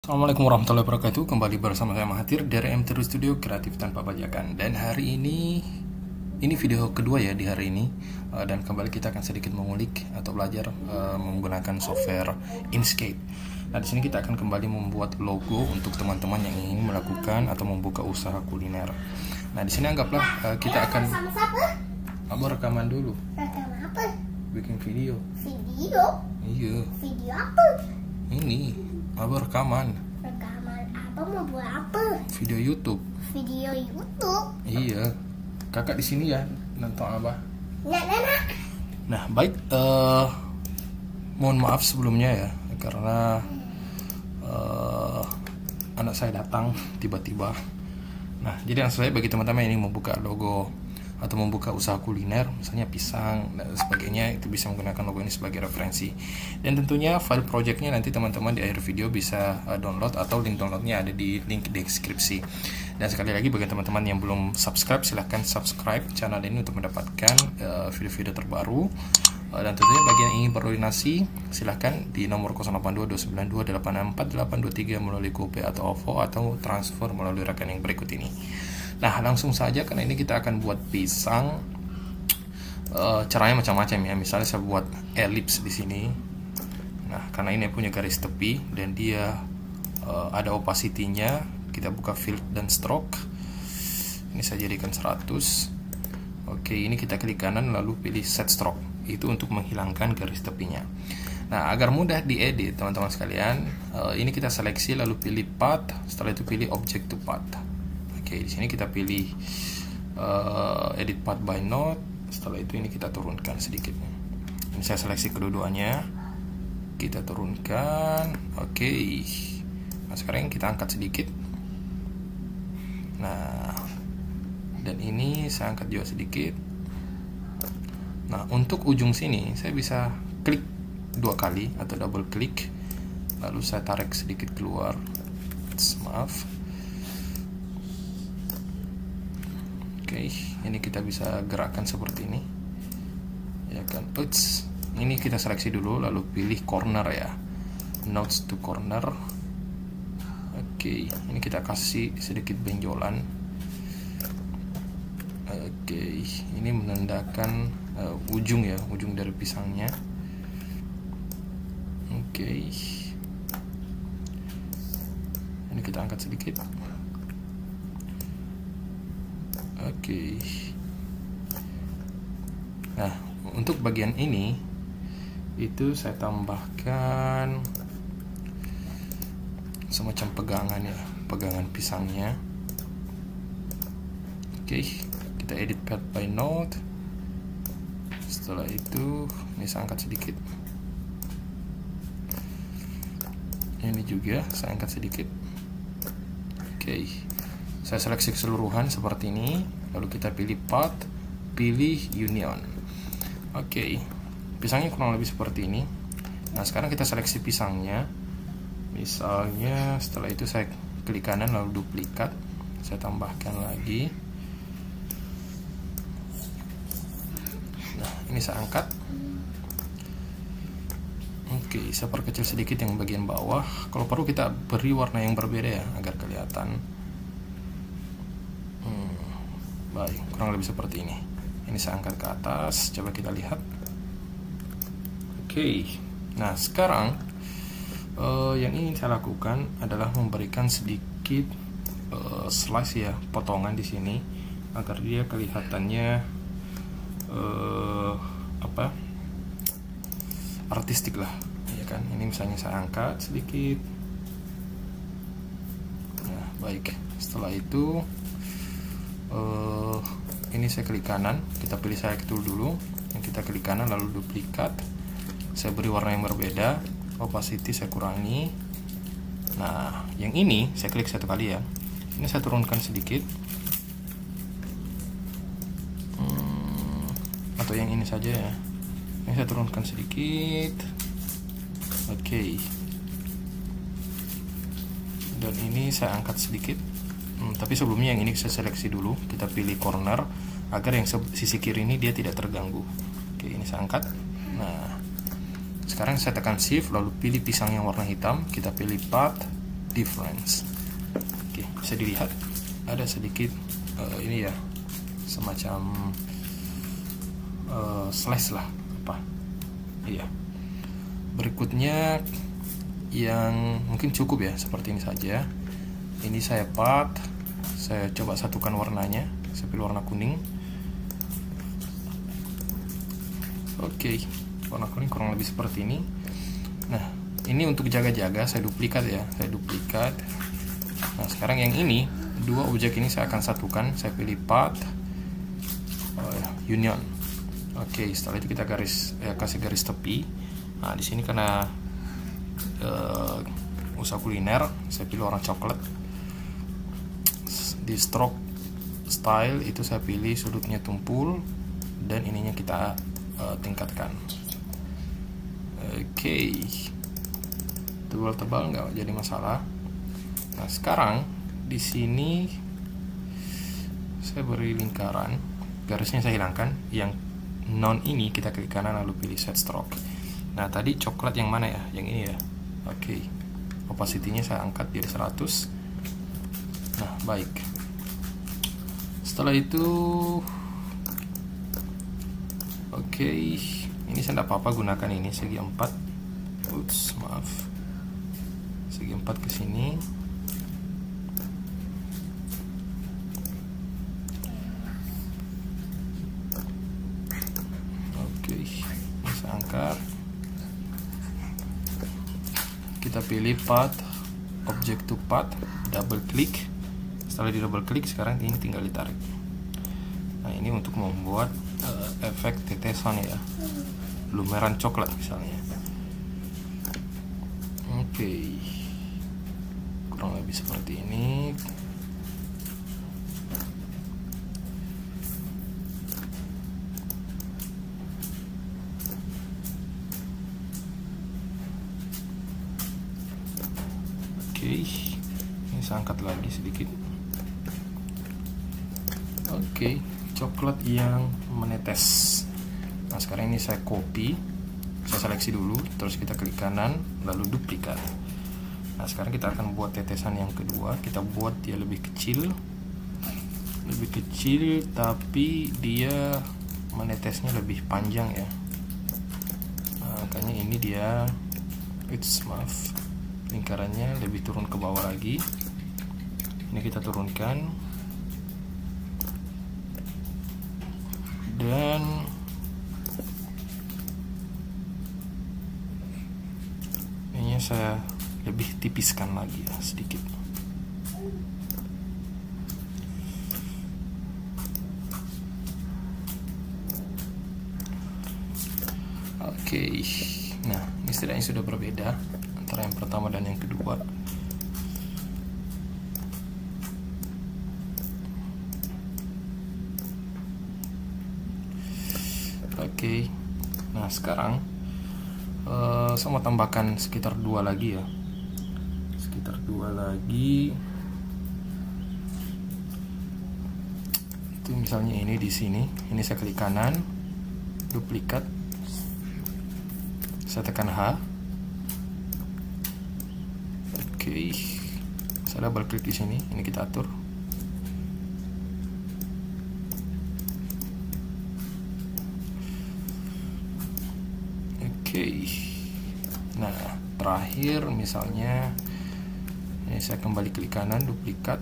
Assalamualaikum warahmatullahi wabarakatuh. Kembali bersama saya Mahathir dari M3 Studio Kreatif Tanpa Bajakan. Dan hari ini video kedua ya di hari ini. Dan kembali kita akan sedikit mengulik atau belajar menggunakan software Inkscape. Nah, di sini kita akan kembali membuat logo untuk teman-teman yang ingin melakukan atau membuka usaha kuliner. Nah, di sini anggaplah kita akan rekaman dulu. Rekam apa? Bikin video. Video? Iya. Video apa? Ini rekaman. Rekaman apa? Mau buat apa? Video YouTube. Video YouTube? Iya. Kakak di sini ya nonton Abah. Nak. Nah, baik, mohon maaf sebelumnya ya karena anak saya datang tiba-tiba. Nah, jadi yang saya bagi teman-teman yang ingin membuka logo atau membuka usaha kuliner, misalnya pisang dan sebagainya, itu bisa menggunakan logo ini sebagai referensi. Dan tentunya file projectnya nanti teman-teman di akhir video bisa download, atau link downloadnya ada di link deskripsi. Dan sekali lagi bagi teman-teman yang belum subscribe, silahkan subscribe channel ini untuk mendapatkan video-video terbaru. Dan tentunya bagi yang ingin berkoordinasi, silahkan di nomor 082292864823 melalui GoPay atau OVO, atau transfer melalui rekening berikut ini. Nah, langsung saja, karena ini kita akan buat pisang. Caranya macam-macam ya. Misalnya saya buat elips di sini. Nah, karena ini punya garis tepi dan dia ada opacity-nya, kita buka fill dan stroke. Ini saya jadikan 100. Oke, ini kita klik kanan lalu pilih set stroke. Itu untuk menghilangkan garis tepinya. Nah, agar mudah diedit teman-teman sekalian, ini kita seleksi lalu pilih path, setelah itu pilih object to path. Oke, di sini kita pilih edit path by node. Setelah itu ini kita turunkan sedikit. Ini saya seleksi kedua-duanya. Kita turunkan. Oke. Nah, sekarang kita angkat sedikit. Nah, dan ini saya angkat juga sedikit. Nah, untuk ujung sini saya bisa klik 2 kali atau double klik. Lalu saya tarik sedikit keluar. Maaf. Oke, ini kita bisa gerakkan seperti ini, ya kan? Ini kita seleksi dulu, lalu pilih corner ya, nodes to corner. Oke, ini kita kasih sedikit benjolan. Oke, ini menandakan ujung ya, ujung dari pisangnya. Oke, ini kita angkat sedikit. Oke. Nah, untuk bagian ini itu saya tambahkan semacam pegangan ya, pegangan pisangnya. Oke, kita edit path by node. Setelah itu ini saya angkat sedikit. Ini juga saya angkat sedikit. Oke. Saya seleksi keseluruhan seperti ini, lalu kita pilih path, pilih union. Oke, pisangnya kurang lebih seperti ini. Nah, sekarang kita seleksi pisangnya. Misalnya setelah itu saya klik kanan lalu duplikat, saya tambahkan lagi. Nah, ini saya angkat. Oke, saya perkecil sedikit yang bagian bawah. Kalau perlu kita beri warna yang berbeda ya, agar kelihatan. Baik, kurang lebih seperti ini. Ini saya angkat ke atas, coba kita lihat. Oke, nah sekarang yang ingin saya lakukan adalah memberikan sedikit slice ya, potongan di sini, agar dia kelihatannya artistik lah, ya kan? Ini misalnya saya angkat sedikit. Nah, baik. Setelah itu ini saya klik kanan, kita pilih select tool dulu, yang kita klik kanan lalu duplikat, saya beri warna yang berbeda, opacity saya kurangi. Nah, yang ini saya klik 1 kali ya, ini saya turunkan sedikit, atau yang ini saja ya, ini saya turunkan sedikit. Oke, dan ini saya angkat sedikit. Tapi sebelumnya yang ini saya seleksi dulu, kita pilih corner agar yang sisi kiri ini dia tidak terganggu. Oke, ini saya angkat. Nah, sekarang saya tekan shift lalu pilih pisang yang warna hitam, kita pilih path, difference. Oke, bisa dilihat ada sedikit ini ya, semacam slash lah apa. Iya. Berikutnya yang mungkin cukup ya, seperti ini saja. Ini saya saya coba satukan warnanya. Saya pilih warna kuning. Oke, warna kuning kurang lebih seperti ini. Nah, ini untuk jaga-jaga saya duplikat ya, Nah, sekarang yang ini, dua objek ini saya akan satukan. Saya pilih path union. Oke, setelah itu kita kasih garis tepi. Nah, di sini karena usaha kuliner, saya pilih warna coklat. Di stroke style itu saya pilih sudutnya tumpul dan ininya kita tingkatkan. Oke, tebal nggak jadi masalah. Nah, sekarang di sini saya beri lingkaran, garisnya saya hilangkan. Yang non ini kita klik kanan lalu pilih set stroke. Nah, tadi coklat yang mana ya? Yang ini ya. Oke, opacity-nya saya angkat jadi 100. Nah, baik. Setelah itu, oke, ini saya tidak apa-apa gunakan ini segi 4. Ups, maaf. Segi 4 ke sini. Oke, ini saya angkat. Kita pilih path, object to path, double click. Setelah di double click, sekarang ini tinggal ditarik. Nah, ini untuk membuat efek tetesan ya, lumeran coklat misalnya. Oke, kurang lebih seperti ini. Oke, ini saya angkat lagi sedikit. Oke, coklat yang menetes. Nah, sekarang ini saya copy, saya seleksi dulu, terus kita klik kanan, lalu duplikat. Nah, sekarang kita akan buat tetesan yang kedua. Kita buat dia lebih kecil, tapi dia menetesnya lebih panjang ya. Nah, makanya ini dia, maaf, lingkarannya lebih turun ke bawah lagi. Ini kita turunkan. Dan ini saya lebih tipiskan lagi ya, sedikit. Oke, nah ini setidaknya sudah berbeda antara yang pertama dan yang kedua. Oke, nah sekarang saya mau tambahkan sekitar 2 lagi ya, itu misalnya ini di sini. Ini saya klik kanan, duplikat, saya tekan H. Oke, saya double klik di sini. Ini kita atur. Oke, nah terakhir misalnya ini saya kembali klik kanan, duplikat,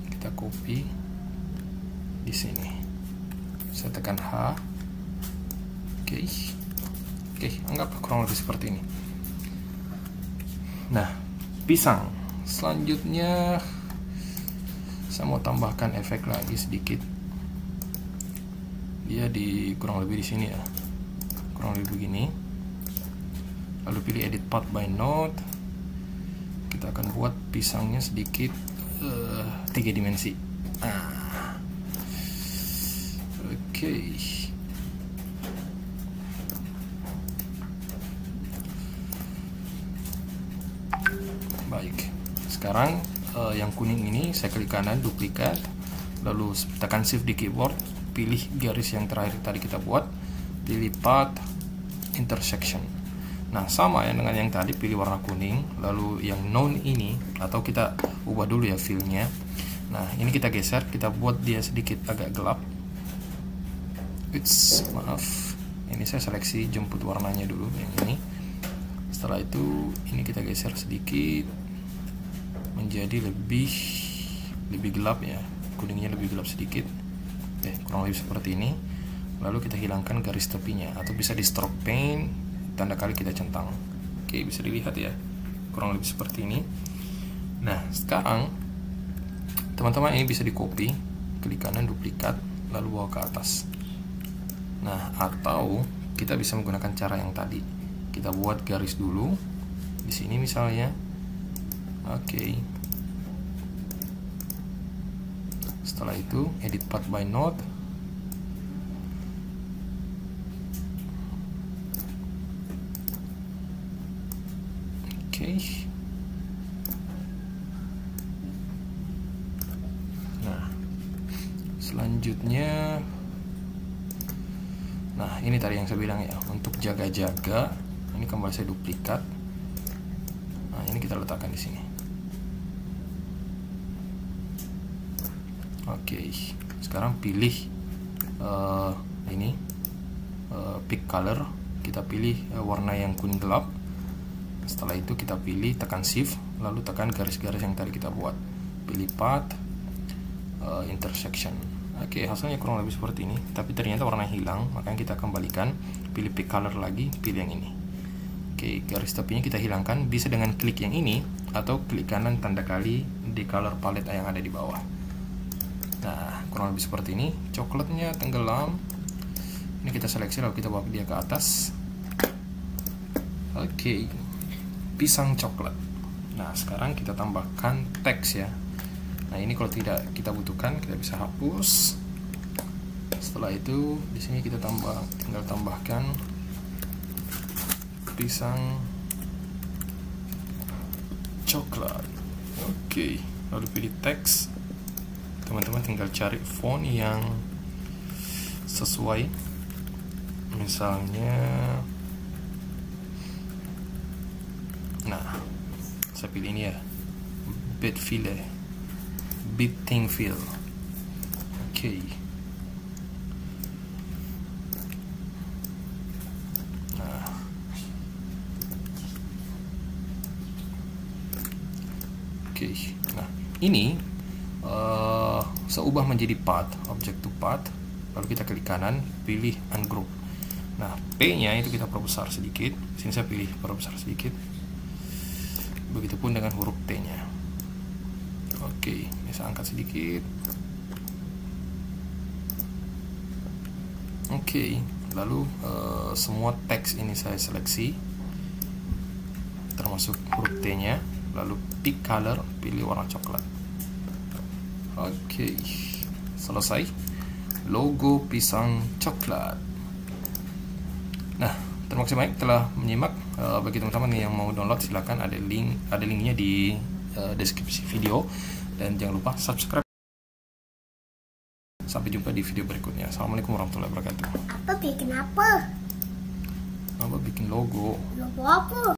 kita copy di sini, saya tekan H. Oke, anggap kurang lebih seperti ini. Nah, pisang selanjutnya saya mau tambahkan efek lagi sedikit. Dia di kurang lebih di sini ya, kurang lebih begini. Lalu pilih edit path by node. Kita akan buat pisangnya sedikit 3 dimensi. Oke. Baik. Sekarang yang kuning ini saya klik kanan, duplikat, lalu tekan shift di keyboard, pilih garis yang terakhir tadi kita buat, pilih path intersection. Nah, sama ya dengan yang tadi, pilih warna kuning, lalu yang non ini, atau kita ubah dulu ya feel-nya. Nah, ini kita geser, kita buat dia sedikit agak gelap. Maaf, ini saya seleksi jemput warnanya dulu yang ini. Setelah itu ini kita geser sedikit menjadi lebih gelap ya, kuningnya lebih gelap sedikit. Oke, kurang lebih seperti ini. Lalu kita hilangkan garis tepinya, atau bisa di stroke paint, tanda kali kita centang. Oke, bisa dilihat ya, kurang lebih seperti ini. Nah, sekarang teman-teman ini bisa di copy, klik kanan duplikat, lalu bawa ke atas. Nah, atau kita bisa menggunakan cara yang tadi. Kita buat garis dulu di sini misalnya. Oke. Setelah itu edit path by node. Oke. Nah, selanjutnya, nah ini tadi yang saya bilang ya, untuk jaga-jaga ini kembali saya duplikat. Nah, ini kita letakkan di sini. Oke, sekarang pilih ini pick color, kita pilih warna yang kuning gelap. Setelah itu kita pilih, tekan shift, lalu tekan garis-garis yang tadi kita buat, pilih path, intersection. Oke, hasilnya kurang lebih seperti ini, tapi ternyata warna hilang, makanya kita kembalikan, pilih pick color lagi, pilih yang ini. Oke, garis tepinya kita hilangkan, bisa dengan klik yang ini, atau klik kanan tanda kali di color palette yang ada di bawah. Nah, kurang lebih seperti ini, coklatnya tenggelam. Ini kita seleksi, lalu kita bawa dia ke atas. Oke, pisang coklat. Nah, sekarang kita tambahkan teks ya. Nah, ini kalau tidak kita butuhkan, kita bisa hapus. Setelah itu di sini kita tinggal tambahkan pisang coklat. Oke, lalu pilih teks. Teman-teman tinggal cari font yang sesuai. Misalnya, nah, saya pilih ini ya, Bittingfield. Oke. Nah, oke. Nah, ini saya ubah menjadi path, object to path. Lalu kita klik kanan, pilih ungroup. Nah, P-nya itu kita perbesar sedikit. Sini saya pilih perbesar sedikit. Begitupun dengan huruf T-nya. Oke, ini saya angkat sedikit. Oke, lalu semua teks ini saya seleksi, termasuk huruf T-nya. Lalu pick color, pilih warna coklat. Oke, selesai. Logo pisang coklat. Nah, terima kasih banyak telah menyimak. Bagi teman-teman yang mau download, silahkan ada linknya di deskripsi video, dan jangan lupa subscribe. Sampai jumpa di video berikutnya. Assalamualaikum warahmatullahi wabarakatuh. Apa bikin apa? Apa bikin logo? Logo apa?